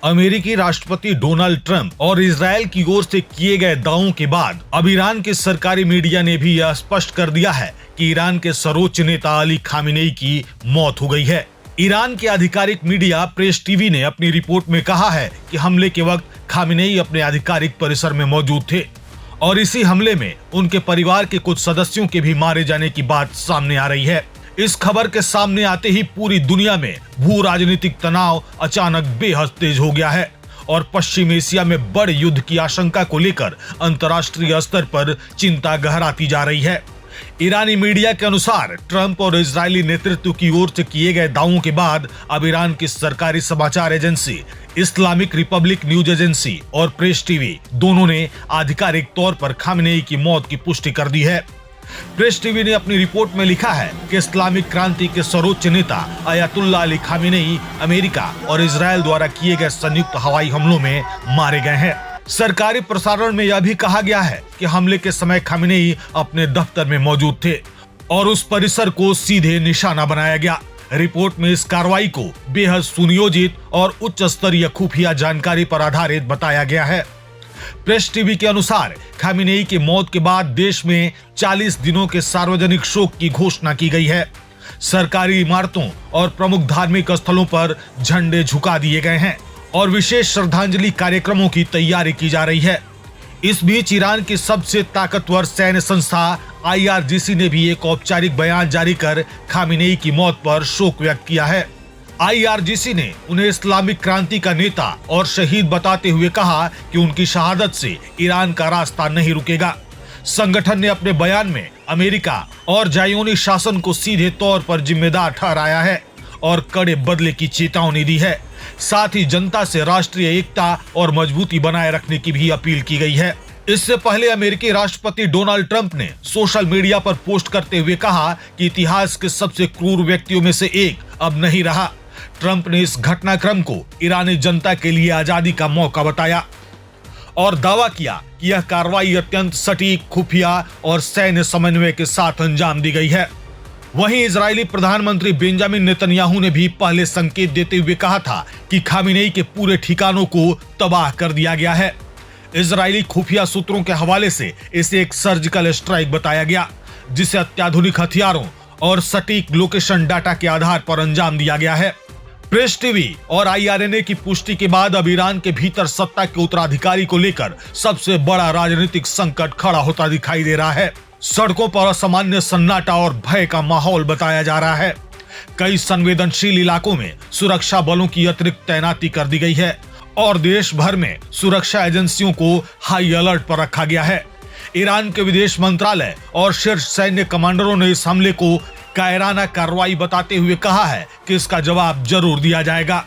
अमेरिकी राष्ट्रपति Donald Trump और इजरायल की ओर से किए गए दावों के बाद अब ईरान के सरकारी मीडिया ने भी यह स्पष्ट कर दिया है कि ईरान के सर्वोच्च नेता अली खामेनेई की मौत हो गई है। ईरान के आधिकारिक मीडिया प्रेस टीवी ने अपनी रिपोर्ट में कहा है कि हमले के वक्त खामेनेई अपने आधिकारिक परिसर में मौजूद थे और इसी हमले में उनके परिवार के कुछ सदस्यों के भी मारे जाने की बात सामने आ रही है। इस खबर के सामने आते ही पूरी दुनिया में भू राजनीतिक तनाव अचानक बेहद तेज हो गया है और पश्चिम एशिया में बड़े युद्ध की आशंका को लेकर अंतर्राष्ट्रीय स्तर पर चिंता गहराती जा रही है। ईरानी मीडिया के अनुसार ट्रंप और इजरायली नेतृत्व की ओर से किए गए दावों के बाद अब ईरान की सरकारी समाचार agency Islamic Republic news agency और प्रेस टीवी दोनों ने आधिकारिक तौर पर खामेनेई की मौत की पुष्टि कर दी है। प्रेस टीवी ने अपनी रिपोर्ट में लिखा है कि इस्लामिक क्रांति के सर्वोच्च नेता अयतुल्ला अली खामेनेई अमेरिका और इजरायल द्वारा किए गए संयुक्त हवाई हमलों में मारे गए हैं। सरकारी प्रसारण में यह भी कहा गया है कि हमले के समय खामेनेई अपने दफ्तर में मौजूद थे और उस परिसर को सीधे निशाना बनाया गया। रिपोर्ट में इस कार्रवाई को बेहद सुनियोजित और उच्च स्तरीय खुफिया जानकारी पर आधारित बताया गया है। प्रेस टीवी के अनुसार खामेनेई की मौत के बाद देश में 40 दिनों के सार्वजनिक शोक की घोषणा की गई है। सरकारी इमारतों और प्रमुख धार्मिक स्थलों पर झंडे झुका दिए गए हैं और विशेष श्रद्धांजलि कार्यक्रमों की तैयारी की जा रही है। इस बीच ईरान की सबसे ताकतवर सैन्य संस्था IRGC ने भी एक औपचारिक बयान जारी कर खामेनेई की मौत पर शोक व्यक्त किया है। IRGC ने उन्हें इस्लामिक क्रांति का नेता और शहीद बताते हुए कहा कि उनकी शहादत से ईरान का रास्ता नहीं रुकेगा। संगठन ने अपने बयान में अमेरिका और जायोनी शासन को सीधे तौर पर जिम्मेदार ठहराया है और कड़े बदले की चेतावनी दी है। साथ ही जनता से राष्ट्रीय एकता और मजबूती बनाए रखने की भी अपील की गई है। इससे पहले अमेरिकी राष्ट्रपति डोनाल्ड ट्रंप ने सोशल मीडिया पर पोस्ट करते हुए कहा कि इतिहास के सबसे क्रूर व्यक्तियों में से एक अब नहीं रहा। ट्रंप ने इस घटनाक्रम को ईरानी जनता के लिए आजादी का मौका बताया और दावा किया कि यह कार्रवाई अत्यंत सटीक, खुफिया और सैन्य समन्वय के साथ अंजाम दी गई है। वहीं इजरायली प्रधानमंत्री बेंजामिन नेतन्याहू ने भी पहले संकेत देते हुए कहा था कि खामेनेई के पूरे ठिकानों को तबाह कर दिया गया है। इजरायली खुफिया सूत्रों के हवाले से इसे एक सर्जिकल स्ट्राइक बताया गया, जिसे अत्याधुनिक हथियारों और सटीक लोकेशन डाटा के आधार पर अंजाम दिया गया है। प्रेस टीवी और IRNA की पुष्टि के बाद अब ईरान के भीतर सत्ता के उत्तराधिकारी को लेकर सबसे बड़ा राजनीतिक संकट खड़ा होता दिखाई दे रहा है। सड़कों पर असामान्य सन्नाटा और भय का माहौल बताया जा रहा है। कई संवेदनशील इलाकों में सुरक्षा बलों की अतिरिक्त तैनाती कर दी गई है और देश भर में सुरक्षा एजेंसियों को हाई अलर्ट पर रखा गया है। ईरान के विदेश मंत्रालय और शीर्ष सैन्य कमांडरों ने इस हमले को कायराना कार्रवाई बताते हुए कहा है कि इसका जवाब जरूर दिया जाएगा।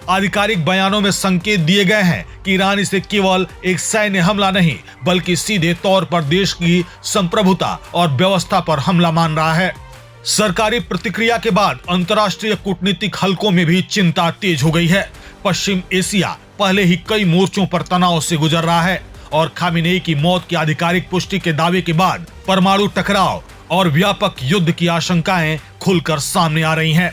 आधिकारिक बयानों में संकेत दिए गए हैं कि ईरान इसे केवल एक सैन्य हमला नहीं बल्कि सीधे तौर पर देश की संप्रभुता और व्यवस्था पर हमला मान रहा है। सरकारी प्रतिक्रिया के बाद अंतर्राष्ट्रीय कूटनीतिक हलकों में भी चिंता तेज हो गई है। पश्चिम एशिया पहले ही कई मोर्चों पर तनाव से गुजर रहा है और खामेनेई की मौत की आधिकारिक पुष्टि के दावे के बाद परमाणु टकराव और व्यापक युद्ध की आशंकाएं खुलकर सामने आ रही हैं।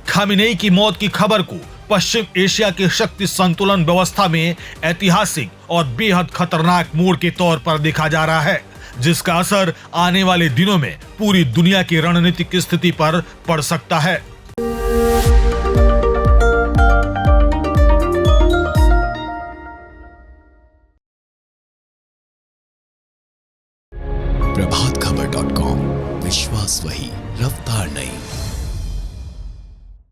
खामेनेई की मौत की खबर को पश्चिम एशिया के शक्ति संतुलन व्यवस्था में ऐतिहासिक और बेहद खतरनाक मोड़ के तौर पर देखा जा रहा है, जिसका असर आने वाले दिनों में पूरी दुनिया की रणनीतिक स्थिति पर पड़ सकता है। प्रभातखबर.com, विश्वास वही, रफ्तार नहीं।